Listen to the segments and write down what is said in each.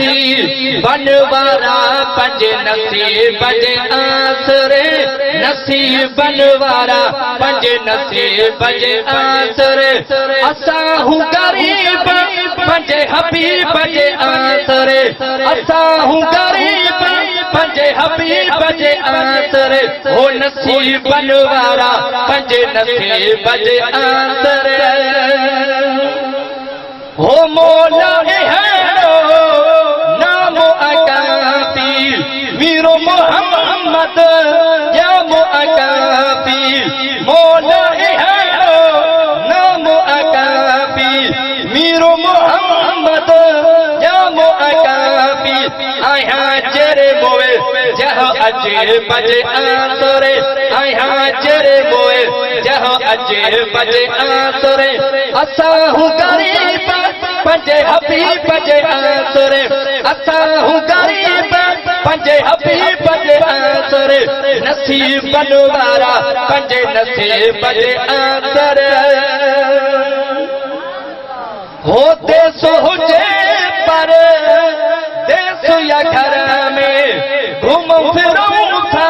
नसीबन वारा पंज नसीबन आसरे नसीबन वारा पंज नसीबन आसरे असाहू गरीब पंज हबीब जे आसरे असाहू गरीब पंज हबीब जे आसरे हो नसीबन वारा पंज नसीब जे आसरे हो मौला है नाम अकाफी मीरो मोहम्मद या मुअकाफी मौला है नाम अकाफी मीरो मोहम्मद या मुअकाफी आया जेरे मोए जह अजे बजे आसरे आया जेरे मोए जह अजे बजे आसरे असाहू गरीब पंजे हबीब जे आसरे असाहू गरीब पंजे हबीब जे आसरे नसीबन वारा पंजे नसीब जे आसरे होते सो हुजे पर देश या घर में घूम फिरूं था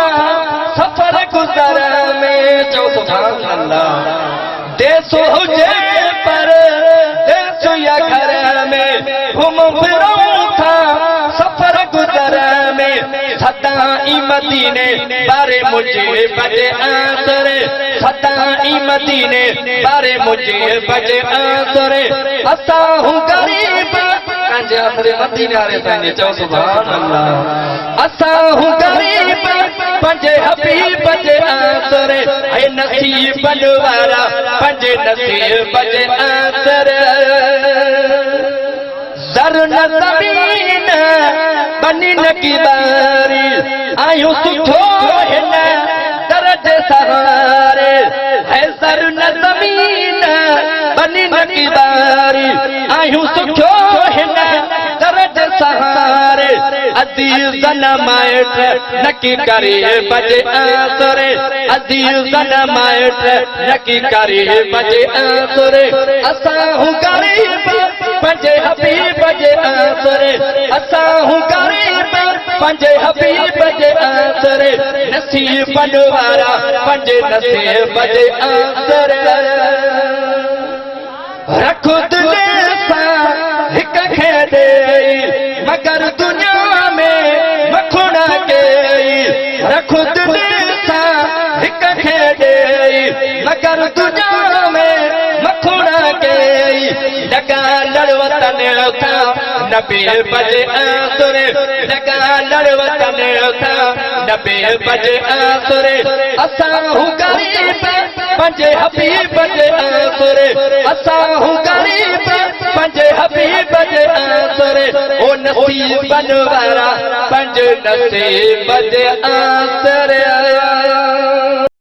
सफर गुजर में जो सुभान अल्लाह देश हुजे पर देश या घर में घूम फिरूं था सफर गुजर में सदाई मदीने बारे मुझे बजे आसरे सदाई मदीने बारे मुझे बजे आसरे असाहू गरीब पंजे आसरे मदीने वाले पंजे चो सुभान अल्लाह असाहू गरीब पंजे हबीब जे आसरे ऐ नसीबन वारा पंजे नसीब जे आसरे दर न ज़मीन बनी न की बारी आयूं सुठो हिन दर्द सहारे है दर न ज़मीन बनी न की बारी आयूं सुठो हिन दर्द सहारे अजीज़न माइट नकी करे बजे आसरे अजीज़न माइट नकी करे बजे आसरे असाहू गरीब पंजे हबीब जे आसरे असाहू गरीब पंजे हबीब जे आसरे नसीबन वारा पंजे नसीब जे आसरे रख दिले सां हिक खे ॾेई मगर दुनिया में मखुणा कई रख दिले सां हिक खे ॾेई मगर दुनिया में मखुणा कई लगा लड़वतन था नबी बजे आसरे लगा लड़वतन था नबी बजे आसरे असाहू गरीब पंजे हबीब जे आसरे असाहू गरीब पंजे हबीब जे आसरे ओ नसीबन वारा पंज नसीब जे आसरे